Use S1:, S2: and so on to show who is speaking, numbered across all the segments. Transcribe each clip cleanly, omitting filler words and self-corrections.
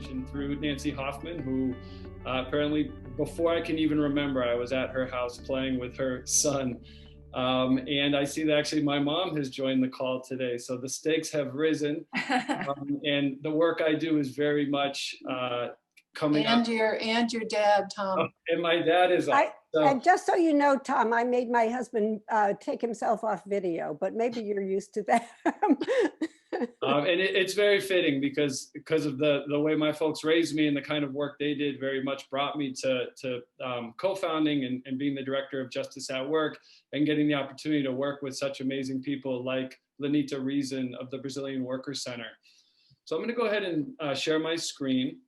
S1: information through Nancy Hoffman, who apparently before I can even remember, I was at her house playing with her son. And I see that actually my mom has joined the call today. So the stakes have risen. And the work I do is very much coming
S2: and
S1: up.
S2: And your dad, Tom.
S1: Oh, and my dad is on.
S3: And just so you know, Tom, I made my husband take himself off video, but maybe you're used to that.
S1: And it's very fitting because of the way my folks raised me and the kind of work they did very much brought me to co-founding and being the director of Justice at Work and getting the opportunity to work with such amazing people like Lenita Reason of the Brazilian Workers Center. So I'm going to go ahead and share my screen.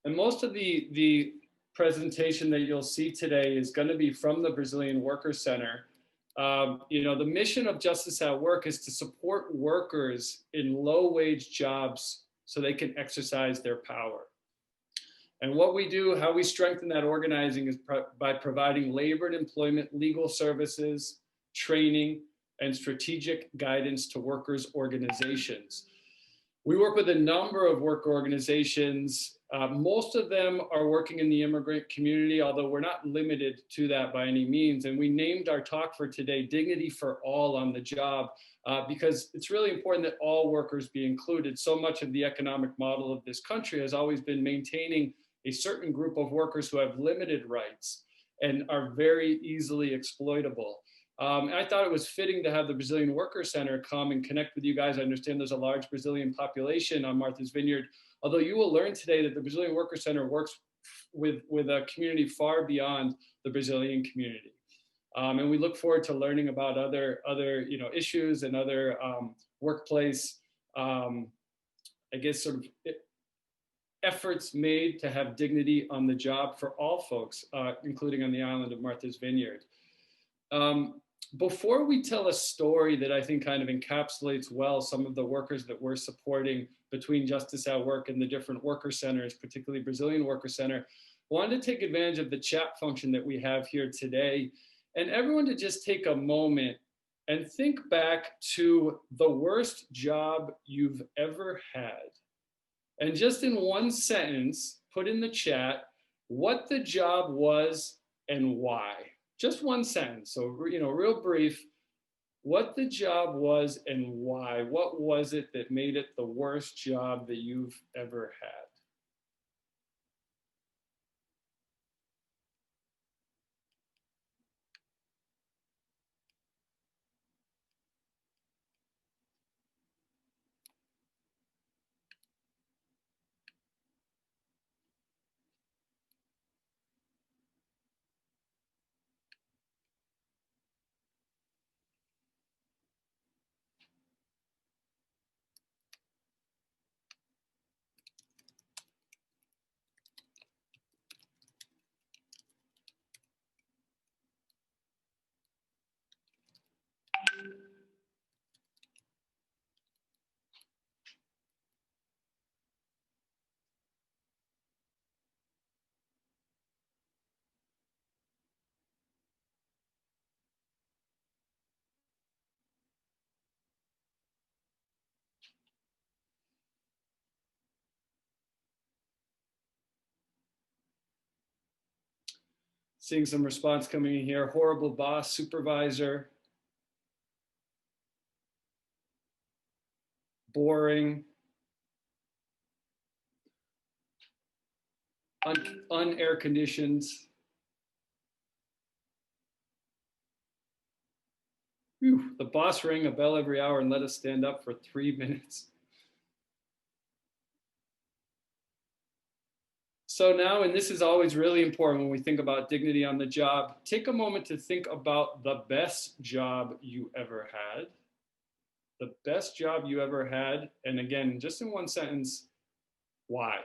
S1: And most of the presentation that you'll see today is going to be from the Brazilian Workers Center. You know, the mission of Justice at Work is to support workers in low-wage jobs so they can exercise their power. And what we do, how we strengthen that organizing is by providing labor and employment legal services, training, and strategic guidance to workers' organizations. We work with a number of work organizations. Most of them are working in the immigrant community, although we're not limited to that by any means. And we named our talk for today, Dignity for All on the Job, because it's really important that all workers be included. So much of the economic model of this country has always been maintaining a certain group of workers who have limited rights and are very easily exploitable. I thought it was fitting to have the Brazilian Workers Center come and connect with you guys. I understand there's a large Brazilian population on Martha's Vineyard, although you will learn today that the Brazilian Workers Center works with a community far beyond the Brazilian community. And we look forward to learning about other issues and other workplace, I guess, sort of efforts made to have dignity on the job for all folks, including on the island of Martha's Vineyard. Before we tell a story that I think kind of encapsulates well some of the workers that we're supporting between Justice at Work and the different worker centers, particularly Brazilian Worker Center, I wanted to take advantage of the chat function that we have here today and everyone to just take a moment and think back to the worst job you've ever had. And just in one sentence, put in the chat what the job was and why. Just one sentence, so real brief, what the job was and why. What was it that made it the worst job that you've ever had? Seeing some response coming in here. Horrible boss, supervisor, boring, un-air conditioned. Whew, the boss rang a bell every hour and let us stand up for 3 minutes. So now, and this is always really important when we think about dignity on the job, take a moment to think about the best job you ever had. The best job you ever had. And again, just in one sentence, why?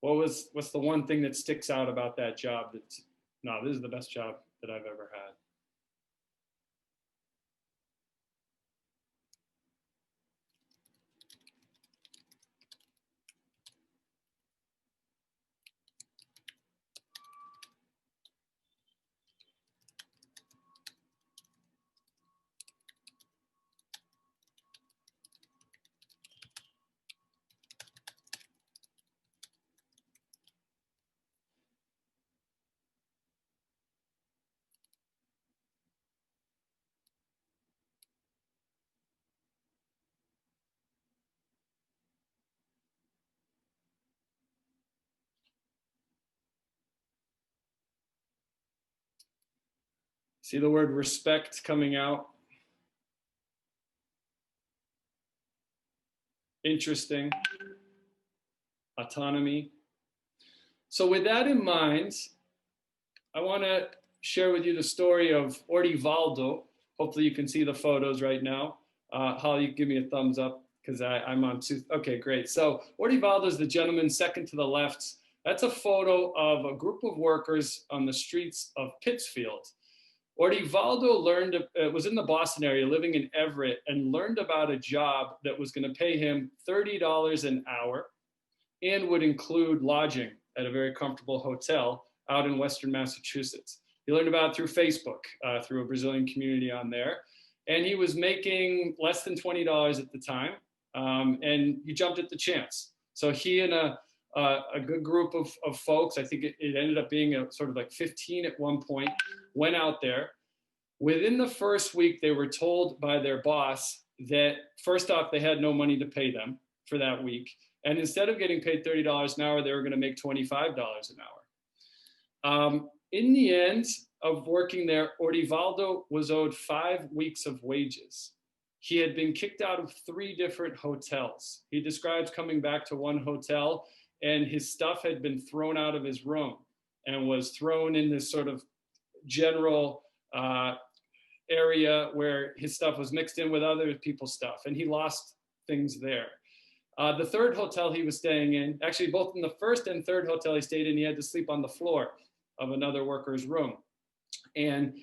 S1: What's the one thing that sticks out about that job that's, no, this is the best job that I've ever had? See the word respect coming out. Interesting. Autonomy. So with that in mind, I want to share with you the story of Ivaldo. Hopefully you can see the photos right now. Holly, give me a thumbs up because I'm on two. Okay, great. So Ivaldo is the gentleman second to the left. That's a photo of a group of workers on the streets of Pittsfield. Ivaldo was in the Boston area, living in Everett, and learned about a job that was going to pay him $30 an hour and would include lodging at a very comfortable hotel out in Western Massachusetts. He learned about it through Facebook, through a Brazilian community on there. And he was making less than $20 at the time. And he jumped at the chance. So he and a good group of folks, I think it ended up being a sort of like 15 at one point, went out there. Within the first week, they were told by their boss that first off, they had no money to pay them for that week. And instead of getting paid $30 an hour, they were going to make $25 an hour. In the end of working there, Ivaldo was owed 5 weeks of wages. He had been kicked out of 3 different hotels. He describes coming back to one hotel and his stuff had been thrown out of his room and was thrown in this sort of general area where his stuff was mixed in with other people's stuff, and he lost things there. The third hotel he was staying in, actually both in the first and third hotel he stayed in, he had to sleep on the floor of another worker's room. And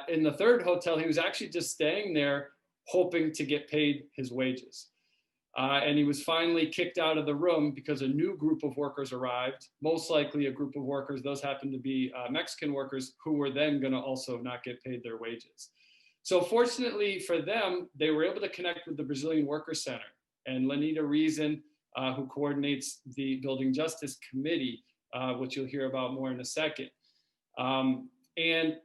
S1: in the third hotel, he was actually just staying there hoping to get paid his wages. And he was finally kicked out of the room because a new group of workers arrived, most likely a group of workers, those happened to be Mexican workers who were then going to also not get paid their wages. So fortunately for them, they were able to connect with the Brazilian Workers Center. And Lenita Reason, who coordinates the Building Justice Committee, which you'll hear about more in a second. And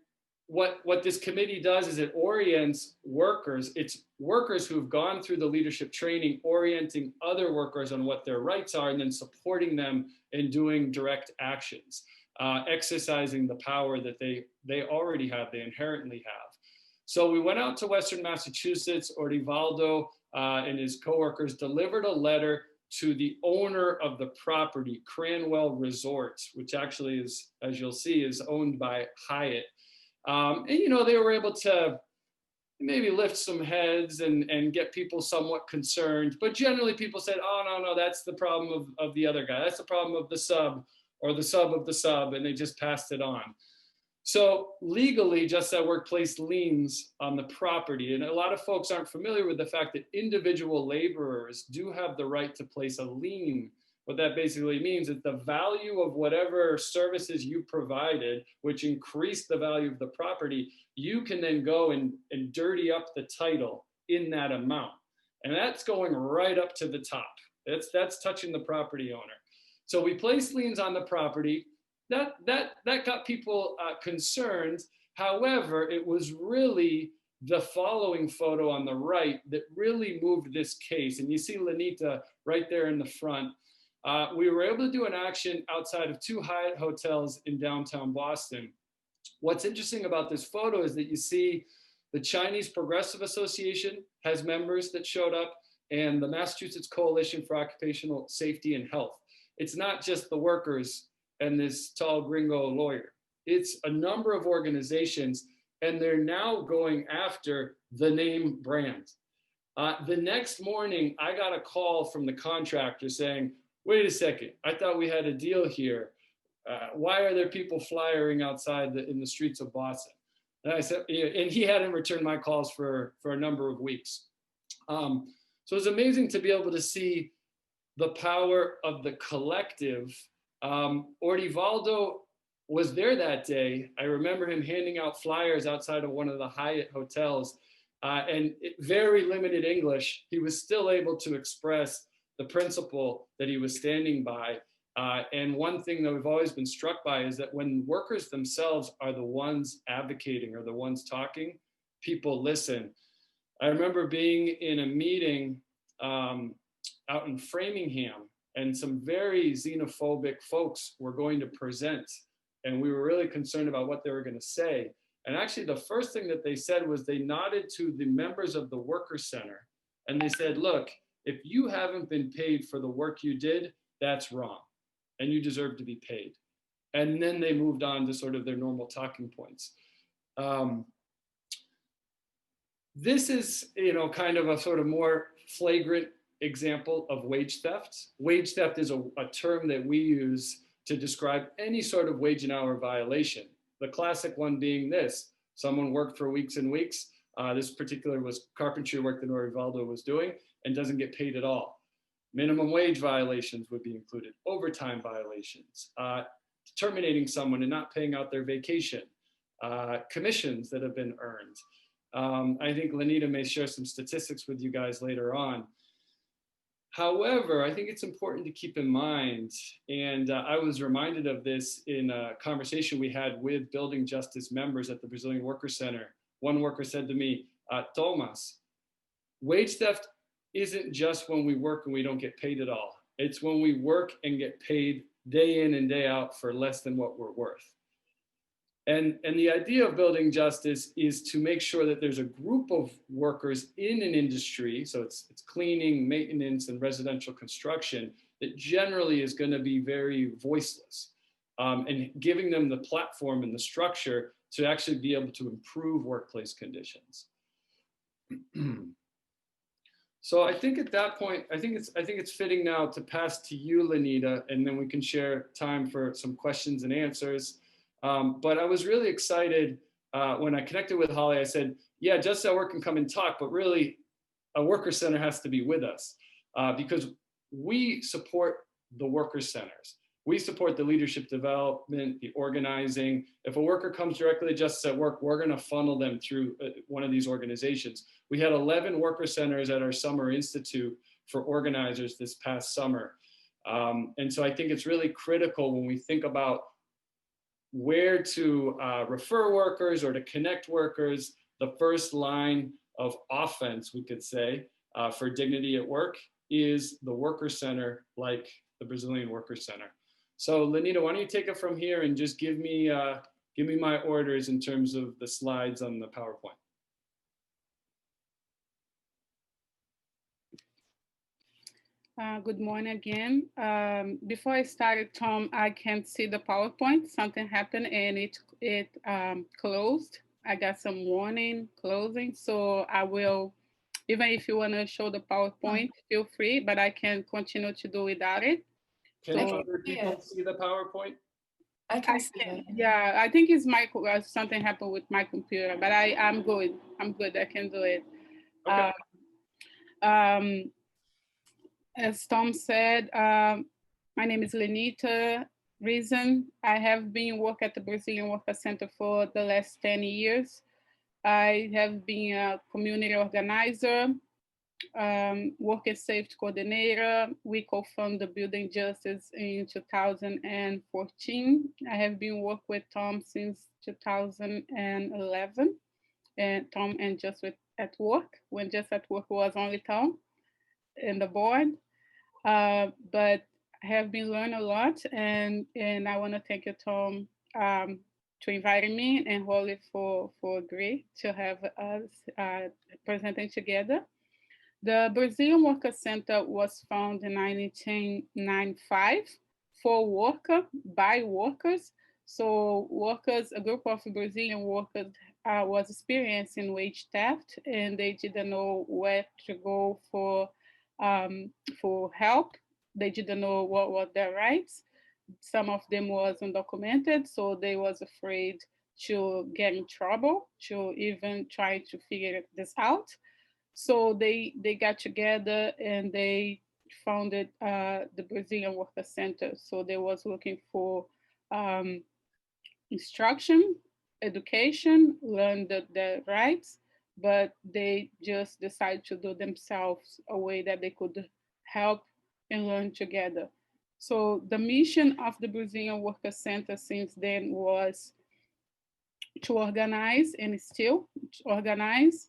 S1: what this committee does is it orients workers. It's workers who've gone through the leadership training, orienting other workers on what their rights are, and then supporting them in doing direct actions, exercising the power that they already have, they inherently have. So we went out to Western Massachusetts. Ivaldo and his coworkers delivered a letter to the owner of the property, Cranwell Resorts, which actually is, as you'll see, is owned by Hyatt. And, you know, they were able to maybe lift some heads and get people somewhat concerned. But generally people said, oh, no, that's the problem of the other guy. That's the problem of the sub or the sub of the sub. And they just passed it on. So legally, Just at Work placed liens on the property. And a lot of folks aren't familiar with the fact that individual laborers do have the right to place a lien. What that basically means is the value of whatever services you provided, which increased the value of the property, you can then go and dirty up the title in that amount. And that's going right up to the top. That's touching the property owner. So we placed liens on the property. That got people concerned. However, it was really the following photo on the right that really moved this case. And you see Lenita right there in the front. We were able to do an action outside of 2 Hyatt hotels in downtown Boston. What's interesting about this photo is that you see the Chinese Progressive Association has members that showed up, and the Massachusetts Coalition for Occupational Safety and Health. It's not just the workers and this tall gringo lawyer. It's a number of organizations, and they're now going after the name brand. The next morning, I got a call from the contractor saying, wait a second, I thought we had a deal here. Why are there people flyering outside in the streets of Boston? And I said, and he hadn't returned my calls for a number of weeks. So it's amazing to be able to see the power of the collective. Ivaldo was there that day. I remember him handing out flyers outside of one of the Hyatt hotels, and very limited English. He was still able to express the principle that he was standing by. And one thing that we've always been struck by is that when workers themselves are the ones advocating or the ones talking, people listen. I remember being in a meeting out in Framingham, and some very xenophobic folks were going to present, and we were really concerned about what they were going to say. And actually, the first thing that they said was they nodded to the members of the Worker Center and they said, look, if you haven't been paid for the work you did, that's wrong. And you deserve to be paid. And then they moved on to sort of their normal talking points. This is, kind of a sort of more flagrant example of wage theft. Wage theft is a term that we use to describe any sort of wage and hour violation. The classic one being this: someone worked for weeks and weeks. This particular was carpentry work that Ivaldo was doing and doesn't get paid at all. Minimum wage violations would be included, overtime violations, terminating someone and not paying out their vacation, commissions that have been earned. I think Lenita may share some statistics with you guys later on. However, I think it's important to keep in mind, and I was reminded of this in a conversation we had with building justice members at the Brazilian Worker Center. One worker said to me, Thomas, wage theft isn't just when we work and we don't get paid at all. It's when we work and get paid day in and day out for less than what we're worth. And the idea of building justice is to make sure that there's a group of workers in an industry, so it's cleaning, maintenance, and residential construction, that generally is going to be very voiceless, and giving them the platform and the structure to actually be able to improve workplace conditions. So I think at that point, I think it's fitting now to pass to you, Lenita, and then we can share time for some questions and answers. But I was really excited when I connected with Holly. I said, yeah, Justice at Work can come and talk, but really a worker center has to be with us because we support the worker centers. We support the leadership development, the organizing. If a worker comes directly to Justice at Work, we're going to funnel them through one of these organizations. We had 11 worker centers at our summer institute for organizers this past summer. And so I think it's really critical when we think about where to refer workers or to connect workers. The first line of offense, we could say, for dignity at work is the worker center, like the Brazilian Worker Center. So Lenita, why don't you take it from here and just give me my orders in terms of the slides on the PowerPoint.
S2: Good morning again. Before I started, Tom, I can't see the PowerPoint. Something happened and it closed. I got some warning closing. So I will, even if you want to show the PowerPoint, feel free, but I can continue to do without it.
S1: Can other people see the PowerPoint?
S4: I can see it.
S2: Yeah, I think it's something happened with my computer, but I'm good. I'm good. I can do it.
S1: Okay.
S2: As Tom said, my name is Lenita. Reason I have been working at the Brazilian Worker Center for the last 10 years. I have been a community organizer, worker safety coordinator. We co-founded the Building Justice in 2014. I have been working with Tom since 2011, and Tom and Just at Work, when Just at Work was only Tom and the board. But I have been learning a lot, and I want to thank you, Tom, to inviting me, and Holly for agree to have us presenting together. The Brazilian Worker Center was founded in 1995 for worker, by workers. So workers, a group of Brazilian workers was experiencing wage theft, and they didn't know where to go for help. They didn't know what were their rights. Some of them was undocumented, so they was afraid to get in trouble, to even try to figure this out. So they got together and they founded the Brazilian Worker Center. So they was looking for instruction, education, learn their rights, but they just decided to do themselves a way that they could help and learn together. So the mission of the Brazilian Worker Center since then was to organize, and still organize,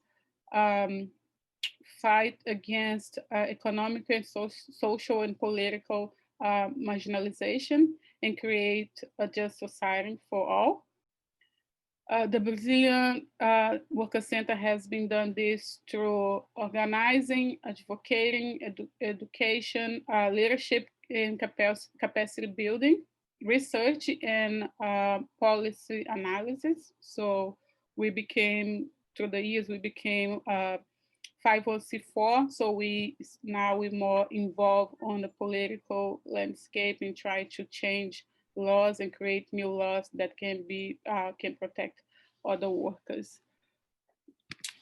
S2: fight against economic and social and political marginalization, and create a just society for all. The Brazilian Worker Center has been done this through organizing, advocating, education, leadership in capacity building, research, and policy analysis. So we became, through the years, we became 50C4. So we're more involved on the political landscape and try to change laws and create new laws that can protect other workers.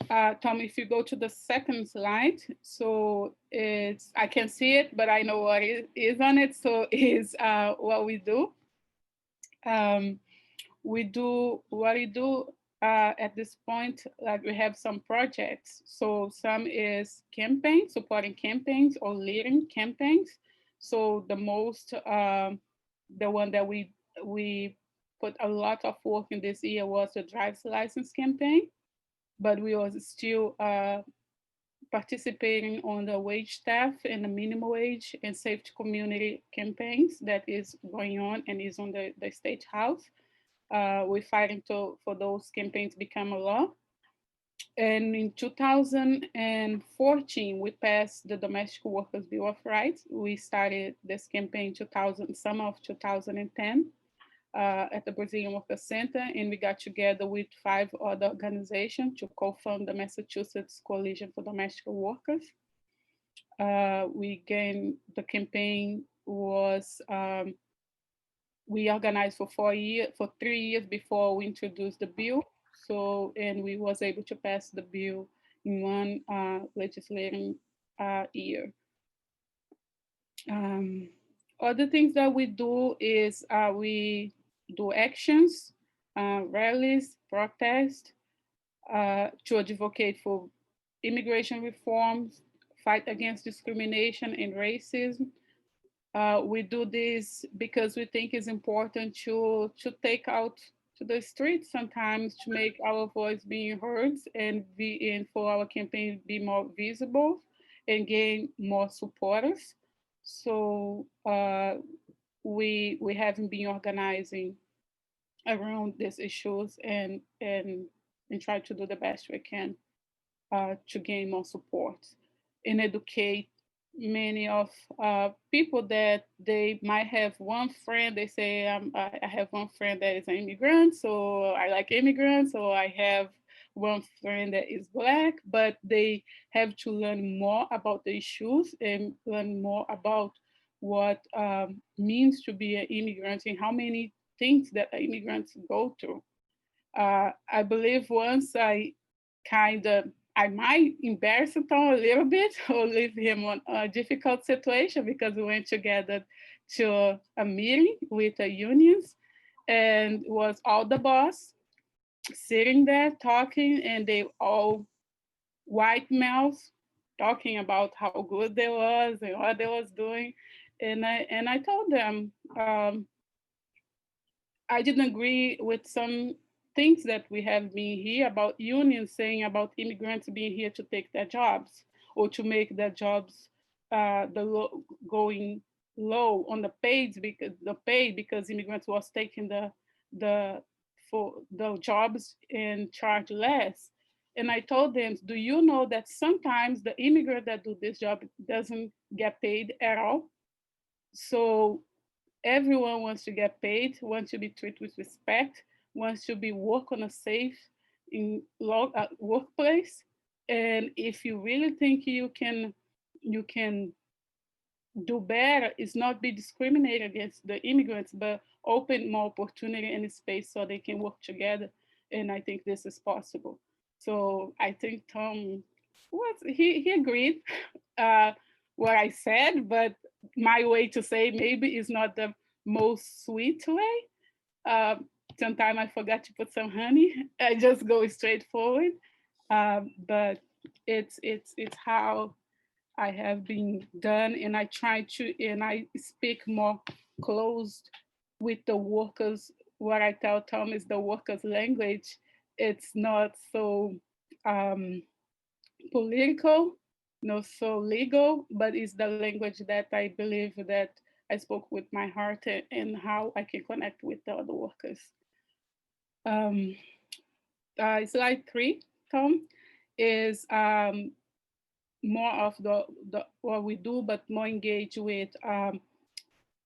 S2: Tom, if you go to the second slide, so I can see it, but I know what it is on it. So is what we do. We do at this point, like we have some projects. So some is campaigns, supporting campaigns or leading campaigns. So the one that we put a lot of work in this year was the driver's license campaign, but we was still participating on the wage staff and the minimum wage and safety community campaigns that is going on and is on the State House. We're fighting for those campaigns become a law. And in 2014, we passed the Domestic Workers Bill of Rights. We started this campaign summer of 2010 at the Brazilian Worker Center, and we got together with 5 other organizations to co-fund the Massachusetts Coalition for Domestic Workers. The campaign was, we organized for 3 years before we introduced the bill. So, and we was able to pass the bill in one legislative year. Other things that we do is we do actions, rallies, protests, to advocate for immigration reforms, fight against discrimination and racism. We do this because we think it's important to take out to the streets sometimes to make our voice being heard and for our campaign be more visible and gain more supporters. So we haven't been organizing around these issues and try to do the best we can to gain more support and educate many of people that they might have one friend, they say, I have one friend that is an immigrant, so I like immigrants, or I have one friend that is Black, but they have to learn more about the issues and learn more about what means to be an immigrant and how many things that immigrants go through. I believe once I might embarrass Tom a little bit or leave him on a difficult situation because we went together to a meeting with the unions and was all the boss sitting there talking, and they all white mouths talking about how good they was and what they was doing. And I told them I didn't agree with some things that we have been here about unions saying about immigrants being here to take their jobs or to make their jobs going low on the pay because immigrants was taking the jobs and charge less. And I told them, do you know that sometimes the immigrant that do this job doesn't get paid at all? So everyone wants to get paid, wants to be treated with respect, wants to be work on a safe workplace. And if you really think you can do better, it's not be discriminated against the immigrants, but open more opportunity and space so they can work together. And I think this is possible. So I think Tom he agreed what I said, but my way to say maybe is not the most sweet way. Sometimes I forgot to put some honey. I just go straight forward. But it's how I have been done, and I try to, and I speak more close with the workers. What I tell Tom is the workers' language. It's not so political, not so legal, but it's the language that I believe that I spoke with my heart and how I can connect with the other workers. slide 3, Tom, is more of the what we do, but more engaged with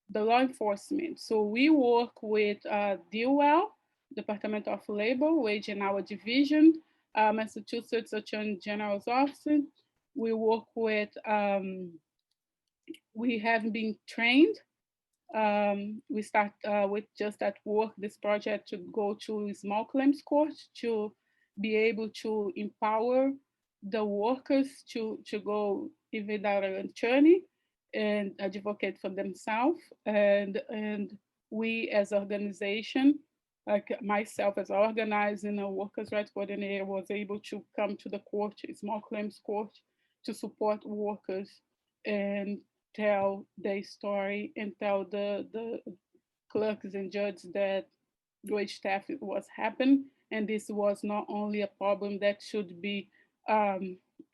S2: the law enforcement. So we work with DOL, Department of Labor, Wage and Hour Division, Massachusetts Attorney General's Office. We work with, we have been trained. We start with Just at Work, this project, to go to small claims court to be able to empower the workers to go even without an attorney and advocate for themselves. And we as organization, like myself as organizing a workers' rights coordinator, was able to come to the court, small claims court, to support workers and tell their story and tell the clerks and judges that wage theft was happening. And this was not only a problem that should be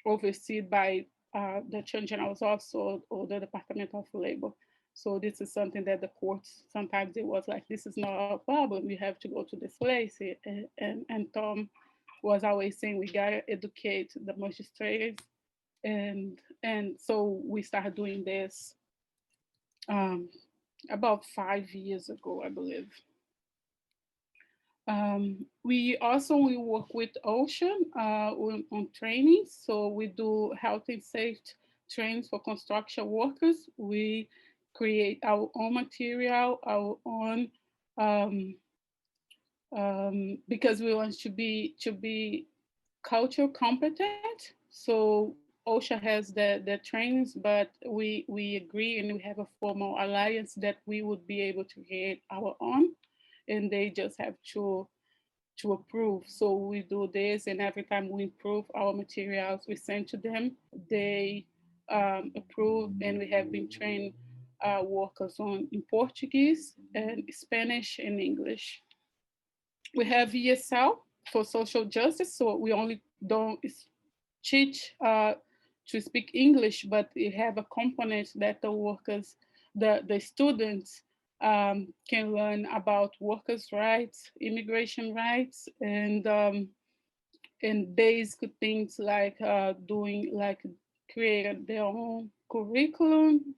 S2: overseen by the Attorney General's office or the Department of Labor. So this is something that the courts, sometimes it was like, this is not a problem, you have to go to this place. And Tom was always saying, we gotta educate the magistrates. And so we started doing this about 5 years ago, I believe. We work with OSHA on training. So we do health and safety trainings for construction workers. We create our own material, our own, because we want to be culture competent. So OSHA has the trainings, but we agree and we have a formal alliance that we would be able to create our own, and they just have to approve. So we do this, and every time we improve our materials, we send to them. They approve, and we have been trained workers on in Portuguese and Spanish and English. We have ESL for social justice, so we only don't teach to speak English, but we have a component that the workers, the students can learn about workers' rights, immigration rights, and basic things like create their own curriculum,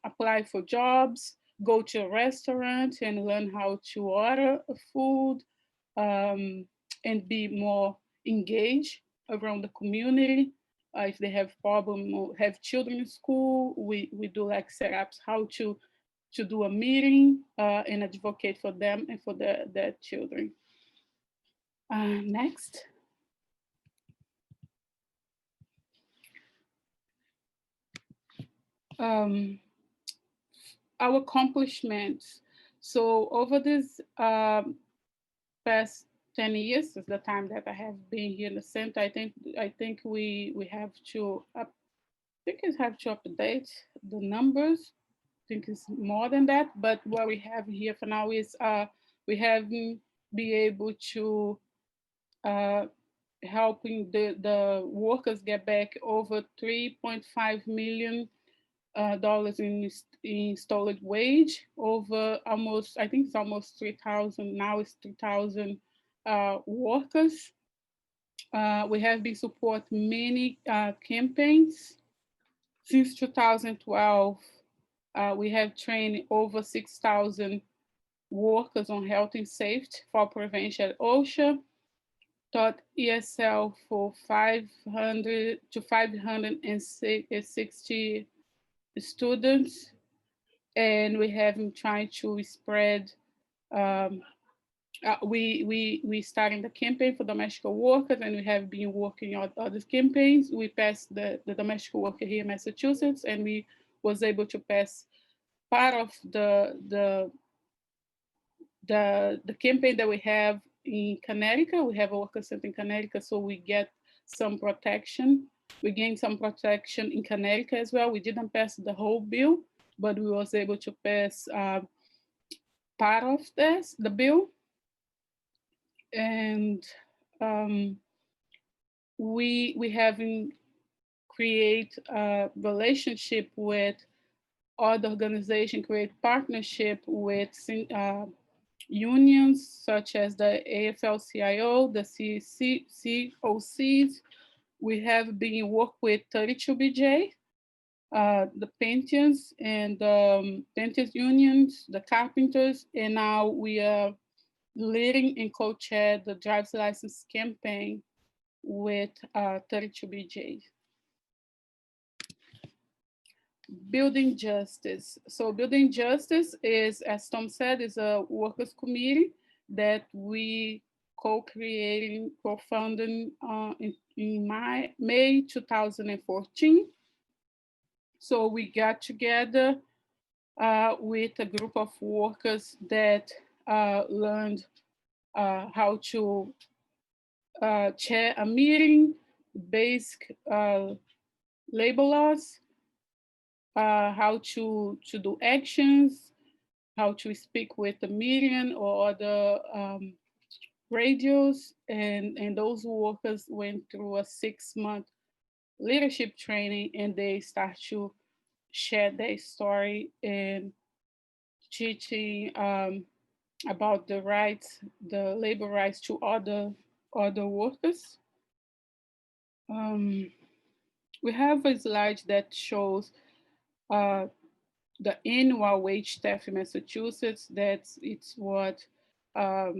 S2: apply for jobs, go to a restaurant and learn how to order food, and be more engaged around the community. If they have problem or have children in school, we do like setups how to do a meeting and advocate for them and for their children. Next. Our accomplishments. So over this past 10 years is the time that I have been here in the center. I think we have to update the numbers. I think it's more than that, but what we have here for now is we have been able to helping the workers get back over $3.5 million in installed wage, over almost, I think it's almost 3,000, now it's 3,000 workers. We have been supporting many campaigns. Since 2012, we have trained over 6,000 workers on health and safety for prevention at OSHA, taught ESL for 500 to 560 students, and we have been trying to spread. We started the campaign for domestic workers, and we have been working on other campaigns. We passed the domestic worker here in Massachusetts, and we was able to pass part of the campaign that we have in Connecticut. We have a worker center in Connecticut, so we get some protection. We gained some protection in Connecticut as well. We didn't pass the whole bill, but we was able to pass part of the bill. And we have create a relationship with other organizations, create partnership with unions such as the AFL-CIO, the COCs. We have been work with 32BJ, the painters and painters unions, the carpenters, and now we are leading and co-chair the driver's license campaign with 32BJ. Building justice. So building justice is, as Tom said, is a workers committee that we co-creating, co-founding in May 2014. So we got together with a group of workers that learned how to chair a meeting, basic labor laws, how to do actions, how to speak with the media or other radios, and those workers went through a 6-month leadership training, and they start to share their story and teaching about the rights, the labor rights to other workers. We have a slide that shows the annual wage theft in Massachusetts. It's what I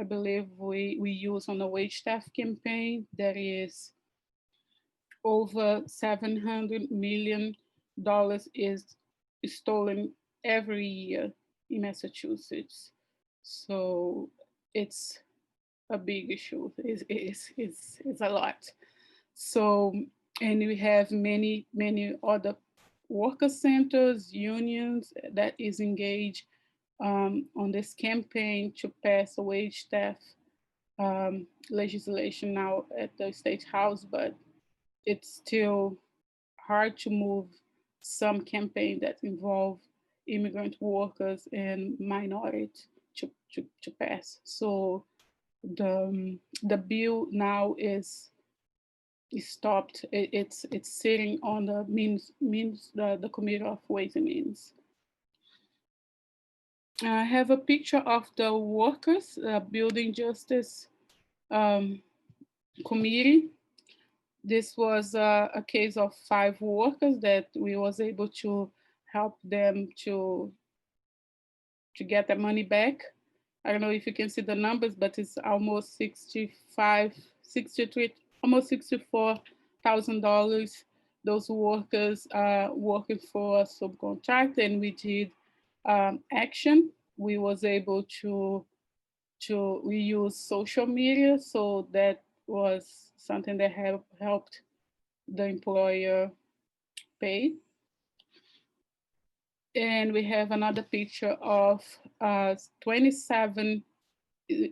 S2: believe we use on the wage theft campaign. That is over $700 million is stolen every year in Massachusetts. So it's a big issue. It's a lot. So, and we have many other worker centers, unions that is engaged on this campaign to pass a wage theft legislation now at the State House, but it's still hard to move some campaign that involve immigrant workers and minorities to pass. So the bill now is stopped. It's sitting on the the Committee of Ways and Means. I have a picture of the workers building justice committee. This was a case of 5 workers that we was able to help them to get their money back. I don't know if you can see the numbers, but it's almost almost $64,000. Those workers are working for a subcontract, and we did action. We was able to we use social media, so that was something that helped the employer pay. And we have another picture of 27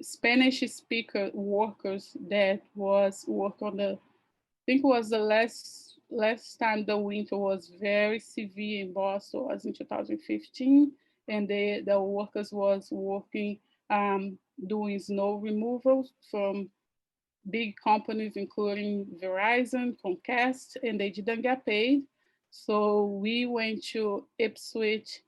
S2: Spanish speaker workers that was work on the, I think it was the last time the winter was very severe in Boston, was in 2015, and the workers was working doing snow removal from big companies, including Verizon, Comcast, and they didn't get paid. So we went to Ipswich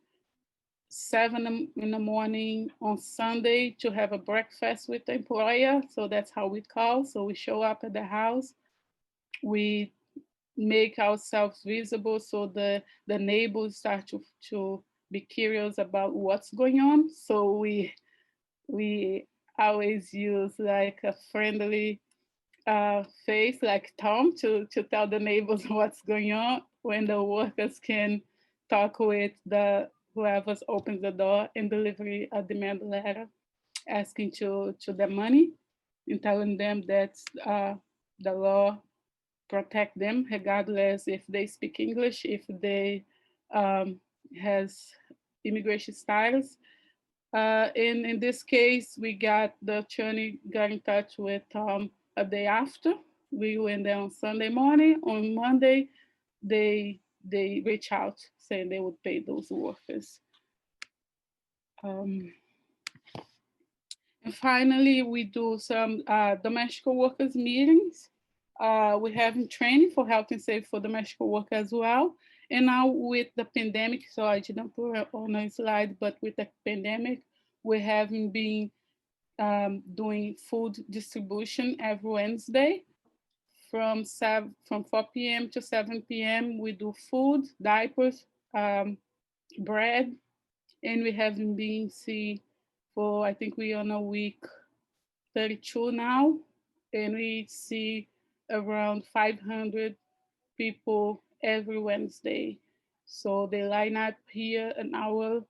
S2: 7 in the morning on Sunday to have a breakfast with the employer. So that's how we call. So we show up at the house. We make ourselves visible so the neighbors start to be curious about what's going on. So we always use like a friendly face like Tom to tell the neighbors what's going on, when the workers can talk with the whoever opens the door and deliver a demand letter asking to their money and telling them that the law protect them regardless if they speak English, if they has immigration status. In this case, we got the attorney got in touch with Tom a day after. We went there on Sunday morning. On Monday, they reach out saying they would pay those workers. And finally, we do some domestic workers meetings. We have training for health and safety for domestic workers as well. And now with the pandemic, so I didn't put it on a slide, but with the pandemic, we haven't been doing food distribution every Wednesday from 4 p.m. to 7 p.m. We do food, diapers, bread, and we haven't been see for, I think we're on a week 32 now, and we see around 500 people every Wednesday. So they line up here an hour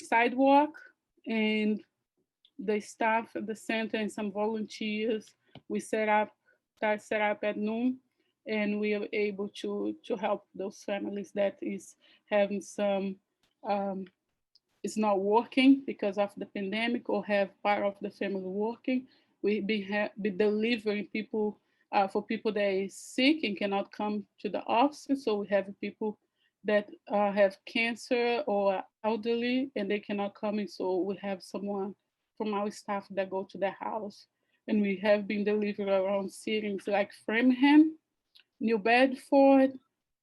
S2: sidewalk, and the staff at the center and some volunteers, we start set up at noon, and we are able to help those families that is having some is not working because of the pandemic, or have part of the family working. We be delivering people for people that is sick and cannot come to the office. So we have people that have cancer or elderly and they cannot come in. So we have someone from our staff that go to their house. And we have been delivering around cities like Framingham, New Bedford,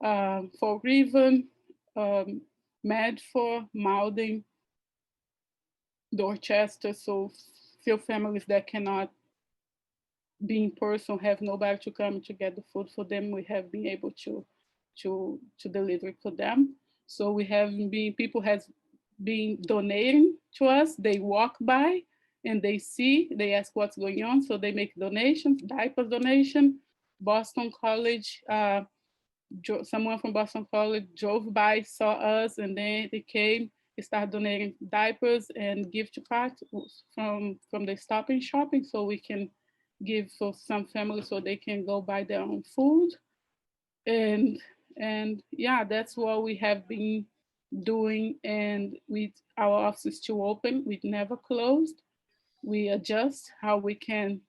S2: Fall River, Medford, Malden, Dorchester. So few families that cannot be in person, have nobody to come to get the food for them, we have been able to deliver for them. So we have been, people has been donating to us. They walk by and they see, they ask what's going on, so they make donations, diaper donation. Boston College, someone from Boston College drove by, saw us, and then they came, they started donating diapers and gift cards from the Stop and Shopping, so we can give for some families so they can go buy their own food. And yeah, that's what we have been doing. And with our offices still open, we've never closed. We adjust how we can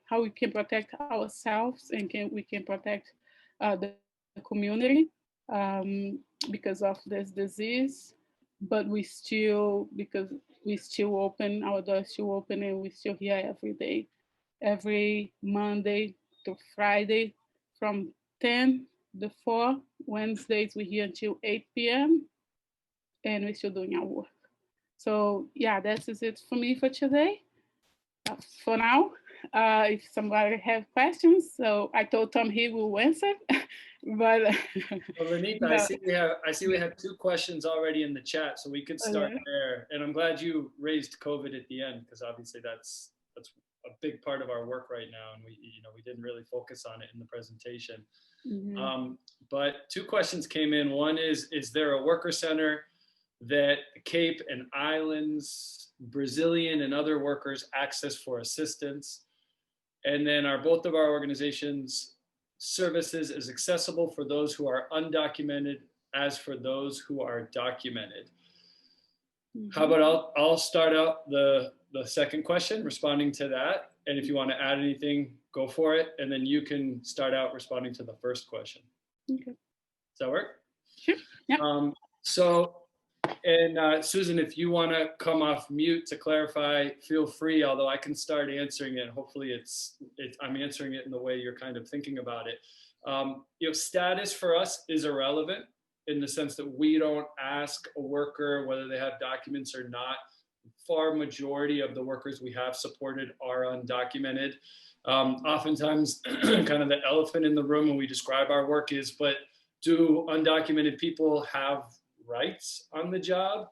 S2: how we can protect ourselves, and we can protect the community because of this disease. But we still, because we still open, our doors still open, and we still here every day, every Monday to Friday from 10 to 4. Wednesdays we're here until 8 p.m. and we're still doing our work. So yeah, that is it for me for today. For now, if somebody have questions, so I told Tom he will answer, but
S1: Well, Lenita,
S2: no.
S1: I see we have 2 questions already in the chat, so we could start there. And I'm glad you raised COVID at the end, because obviously that's a big part of our work right now, and we didn't really focus on it in the presentation. Mm-hmm. But 2 questions came in. One is there a worker center that the Cape and Islands, Brazilian and other workers access for assistance? And then are both of our organizations' services as accessible for those who are undocumented as for those who are documented? Mm-hmm. How about I'll start out the second question, responding to that. And if you want to add anything, go for it. And then you can start out responding to the first question. Okay. Does that work?
S2: Sure. Yeah.
S1: And Susan, if you want to come off mute to clarify, feel free, although I can start answering it. Hopefully I'm answering it in the way you're kind of thinking about it. Status for us is irrelevant in the sense that we don't ask a worker whether they have documents or not. Far majority of the workers we have supported are undocumented. Oftentimes, kind of the elephant in the room when we describe our work is, but do undocumented people have rights on the job?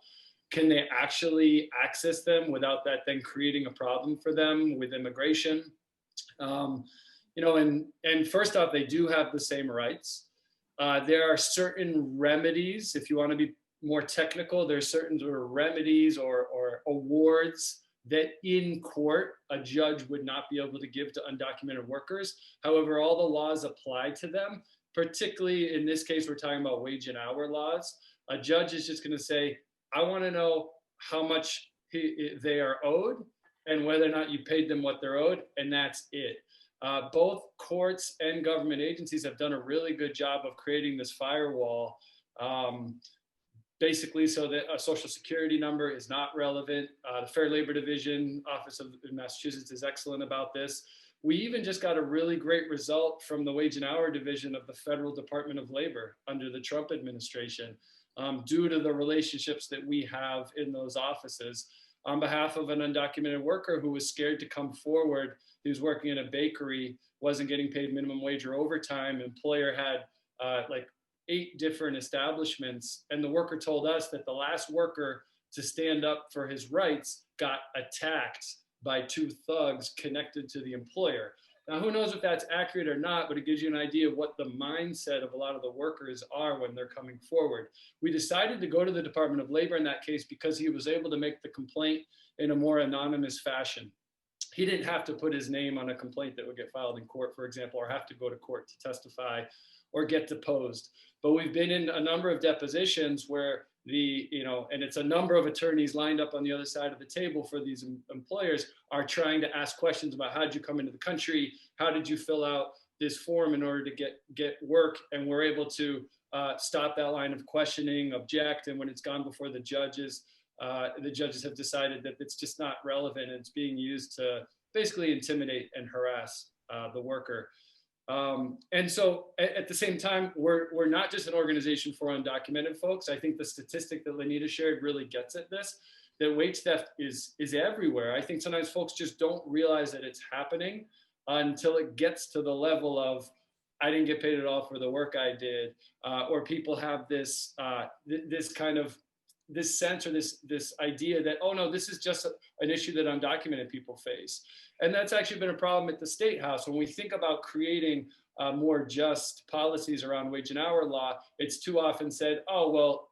S1: Can they actually access them without that then creating a problem for them with immigration? And first off, they do have the same rights. There are certain remedies, if you want to be more technical, there's certain sort of remedies or awards that in court a judge would not be able to give to undocumented workers. However, all the laws apply to them, particularly in this case, we're talking about wage and hour laws. A judge is just going to say, I want to know how much they are owed and whether or not you paid them what they're owed, and that's it. Both courts and government agencies have done a really good job of creating this firewall, basically so that a social security number is not relevant. The Fair Labor Division Office in Massachusetts is excellent about this. We even just got a really great result from the Wage and Hour Division of the Federal Department of Labor under the Trump administration. due to the relationships that we have in those offices. On behalf of an undocumented worker who was scared to come forward, he was working in a bakery, wasn't getting paid minimum wage or overtime. Employer had like 8 different establishments, and the worker told us that the last worker to stand up for his rights got attacked by 2 thugs connected to the employer. Now, who knows if that's accurate or not, but it gives you an idea of what the mindset of a lot of the workers are when they're coming forward. We decided to go to the Department of Labor in that case because he was able to make the complaint in a more anonymous fashion. He didn't have to put his name on a complaint that would get filed in court, for example, or have to go to court to testify or get deposed. But we've been in a number of depositions where and it's a number of attorneys lined up on the other side of the table for these employers are trying to ask questions about how did you come into the country? How did you fill out this form in order to get work? And we're able to stop that line of questioning, object. And when it's gone before the judges have decided that it's just not relevant. And it's being used to basically intimidate and harass the worker. And so at the same time, we're not just an organization for undocumented folks. I think the statistic that Lenita shared really gets at this, that wage theft is everywhere. I think sometimes folks just don't realize that it's happening until it gets to the level of, I didn't get paid at all for the work I did, or people have this this sense or this idea that, oh no, this is just an issue that undocumented people face. And that's actually been a problem at the State House. When we think about creating more just policies around wage and hour law, it's too often said, oh, well,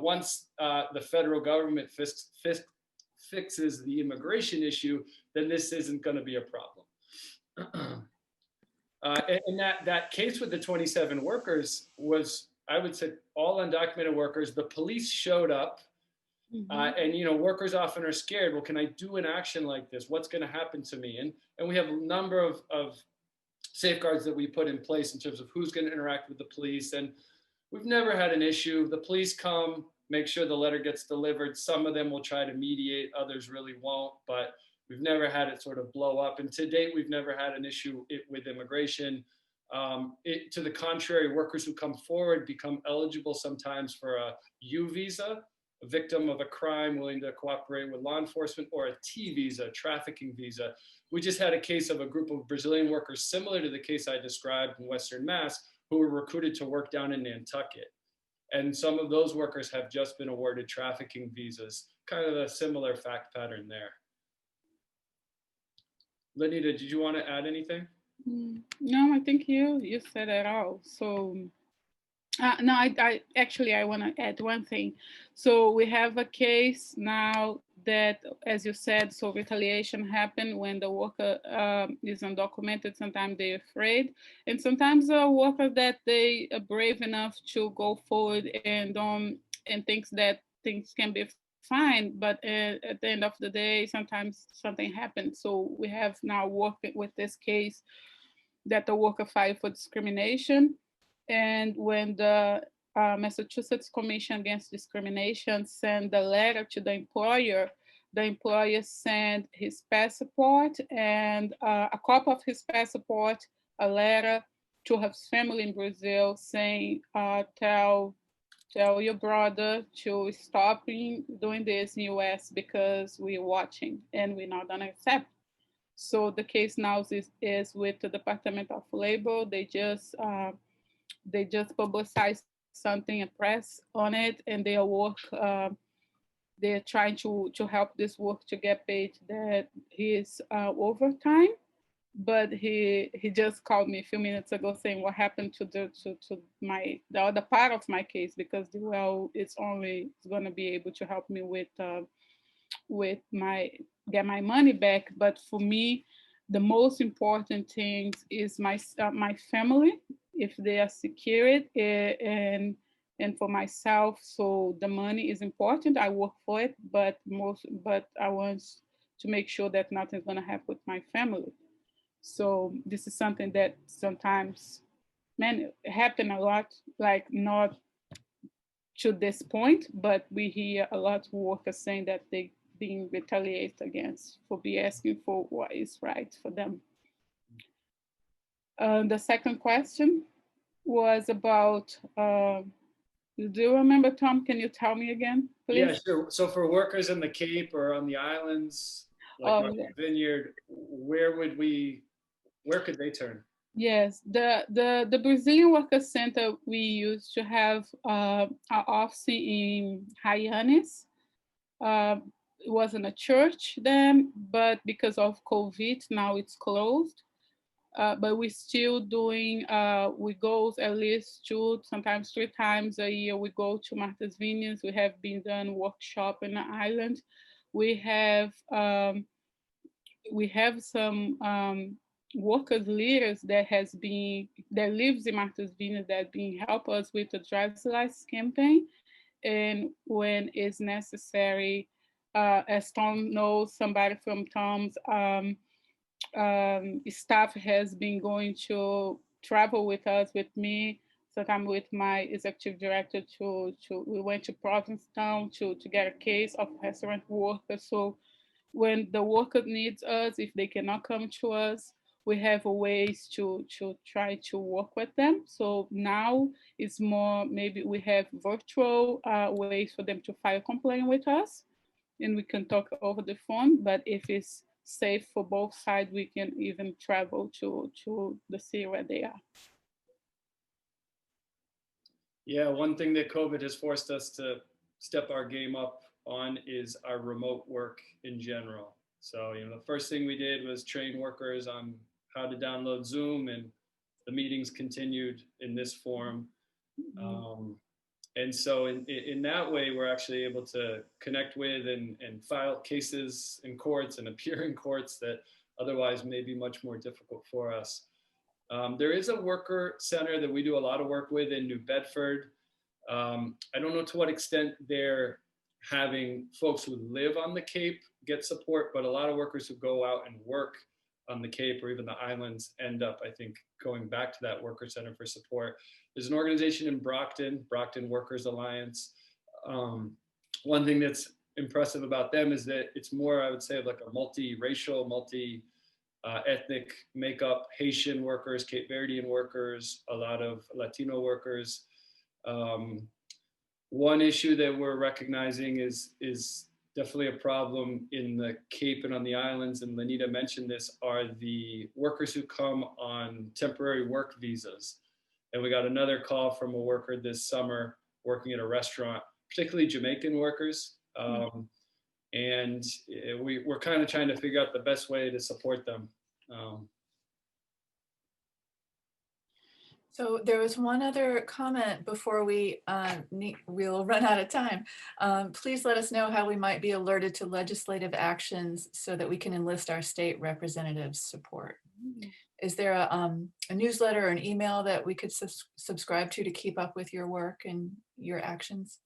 S1: once the federal government fixes the immigration issue, then this isn't going to be a problem. And that case with the 27 workers was, I would say, all undocumented workers. The police showed up, and workers often are scared. Well, can I do an action like this? What's going to happen to me? And we have a number of safeguards that we put in place in terms of who's going to interact with the police. And we've never had an issue. The police come, make sure the letter gets delivered. Some of them will try to mediate, others really won't. But we've never had it sort of blow up. And to date, we've never had an issue with immigration. To the contrary, workers who come forward become eligible sometimes for a U visa, a victim of a crime willing to cooperate with law enforcement, or a T visa, trafficking visa. We just had a case of a group of Brazilian workers similar to the case I described in Western Mass, who were recruited to work down in Nantucket. And some of those workers have just been awarded trafficking visas, kind of a similar fact pattern there. Lenita, did you want to add anything?
S2: No, I think you said it all. So no, I actually want to add one thing. So we have a case now that, as you said, so retaliation happened when the worker is undocumented. Sometimes they're afraid, and sometimes a worker that they are brave enough to go forward and thinks that things can be fine, but at the end of the day, sometimes something happens. So we have now worked with this case that the worker filed for discrimination. And when the Massachusetts Commission Against Discrimination sent the letter to the employer sent his passport and a copy of his passport, a letter to his family in Brazil saying, tell your brother to stop doing this in US because we're watching and we're not gonna accept. So the case now is with the Department of Labor. They just publicized something in press on it, and they they're trying to help this work to get paid that his overtime. But he just called me a few minutes ago saying what happened to the other part of my case, because it's going to be able to help me with get my money back. But for me, the most important thing is my family, if they are secured, and for myself. So the money is important. I work for it, but I want to make sure that nothing's going to happen with my family. So this is something that sometimes, happen a lot, like not to this point, but we hear a lot of workers saying that they being retaliated against for be asking for what is right for them. The second question was about Do you remember, Tom? Can you tell me again,
S1: Yeah,
S2: please?
S1: sure. So for workers in the Cape or on the islands, like
S2: Oh,
S1: Martha's Vineyard, where could they turn?
S2: yes, the Brazilian Worker Center, we used to have our office in Hyannis. Uh, it wasn't a church then, but because of COVID, now it's closed. But we're still doing, we go at least 2, sometimes 3 times a year. We go to Martha's Vineyards. We have been done workshop in the island. We have some workers leaders that lives in Martha's Vineyard that been help us with the driver's license campaign, and when it's necessary, as Tom knows, somebody from Tom's staff has been going to travel with us, with me, sometimes with my executive director we went to Provincetown to get a case of restaurant workers. So when the worker needs us, if they cannot come to us, we have ways to try to work with them. So now it's more, maybe we have virtual ways for them to file a complaint with us, and we can talk over the phone. But if it's safe for both sides, we can even travel to the city where they are.
S1: Yeah, one thing that COVID has forced us to step our game up on is our remote work in general. So, the first thing we did was train workers on how to download Zoom, and the meetings continued in this form. And so in that way, we're actually able to connect with and file cases in courts and appear in courts that otherwise may be much more difficult for us. There is a worker center that we do a lot of work with in New Bedford. I don't know to what extent they're having folks who live on the Cape get support, but a lot of workers who go out and work on the Cape or even the islands end up, I think, going back to that worker center for support. There's an organization in Brockton Workers Alliance. One thing that's impressive about them is that it's more, I would say, of like a multi-racial, ethnic makeup. Haitian workers, Cape Verdean workers, a lot of Latino workers. One issue that we're recognizing is definitely a problem in the Cape and on the islands, and Lenita mentioned this, are the workers who come on temporary work visas. And we got another call from a worker this summer working at a restaurant, particularly Jamaican workers. And we're kind of trying to figure out the best way to support them.
S4: So there was one other comment before we'll run out of time. Please let us know how we might be alerted to legislative actions so that we can enlist our state representatives' support. Is there a newsletter or an email that we could subscribe to keep up with your work and your actions?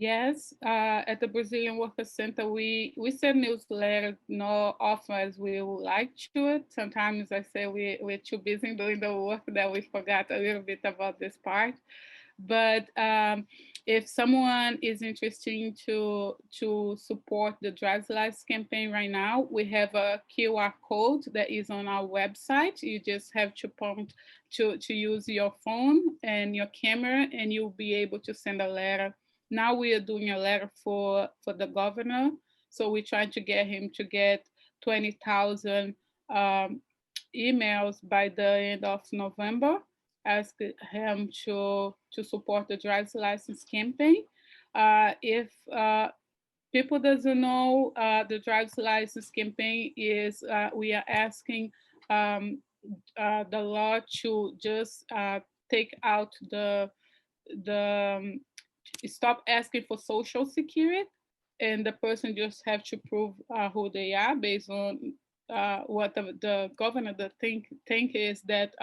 S2: Yes, at the Brazilian Worker Center, we send newsletters not often as we would like to it. Sometimes I say we're too busy doing the work that we forgot a little bit about this part. But if someone is interested to support the Driver's License campaign right now, we have a QR code that is on our website. You just have to prompt to use your phone and your camera, and you'll be able to send a letter. Now we are doing a letter for the governor. So we're trying to get him to get 20,000 emails by the end of November, ask him to support the driver's license campaign. If people doesn't know, the driver's license campaign is, we are asking the law to just take out stop asking for social security, and the person just have to prove who they are based on what the governor think is that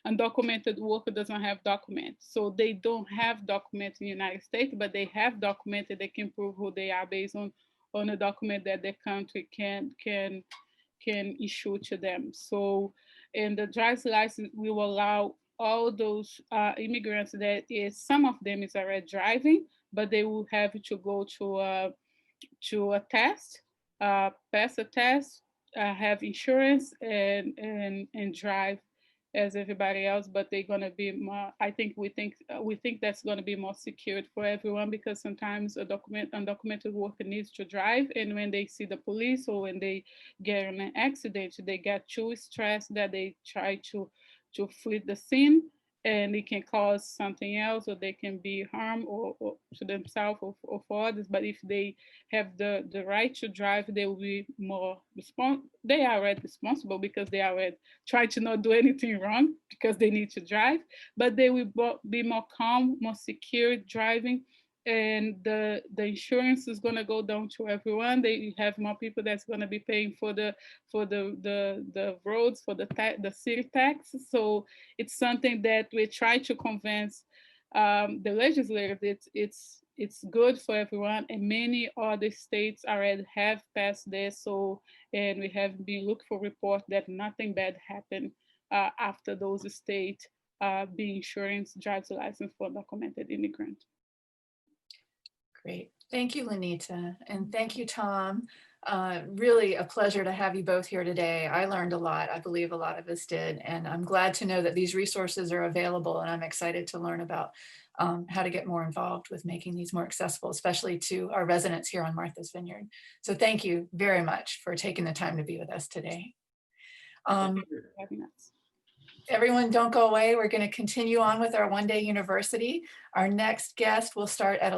S2: undocumented worker doesn't have documents. So they don't have documents in the United States, but they have documented they can prove who they are based on a document that the country can issue to them. So, and the driver's license will allow all those immigrants that is, some of them is already driving, but they will have to go to a test, pass a test, have insurance, and drive. as everybody else, but they're going to be more, I think we think that's going to be more secured for everyone, because sometimes undocumented worker needs to drive, and when they see the police or when they get in an accident, they get too stressed that they try to flee the scene, and it can cause something else, or they can be harmed or to themselves or for others. But if they have the right to drive, they will be more they are already responsible, because they are already try to not do anything wrong because they need to drive, but they will be more calm, more secure driving, and the insurance is going to go down to everyone. They have more people that's going to be paying for the roads, for the city tax. So it's something that we try to convince the legislators. It's good for everyone, and many other states already have passed this. So, and we have been looking for reports that nothing bad happened after those states being insurance driver's license for undocumented immigrant.
S4: Great. Thank you, Lenita. And thank you, Tom. Really a pleasure to have you both here today. I learned a lot. I believe a lot of us did. And I'm glad to know that these resources are available. And I'm excited to learn about how to get more involved with making these more accessible, especially to our residents here on Martha's Vineyard. So thank you very much for taking the time to be with us today. Everyone, don't go away. We're going to continue on with our one-day university. Our next guest will start at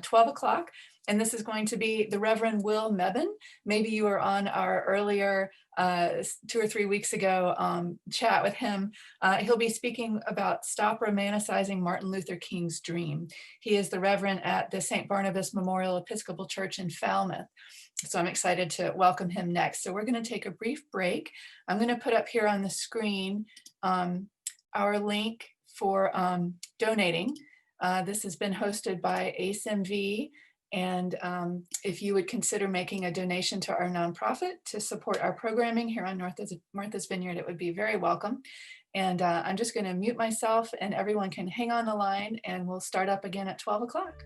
S4: 12 o'clock, and this is going to be the Reverend Will Mebane. Maybe you were on our earlier 2 or 3 weeks ago chat with him. He'll be speaking about Stop Romanticizing Martin Luther King's Dream. He is the Reverend at the St. Barnabas Memorial Episcopal Church in Falmouth. So I'm excited to welcome him next. So we're going to take a brief break. I'm going to put up here on the screen our link for donating. This has been hosted by ACEMV, and if you would consider making a donation to our nonprofit to support our programming here on Martha's Vineyard, it would be very welcome. And I'm just going to mute myself, and everyone can hang on the line, and we'll start up again at 12 o'clock.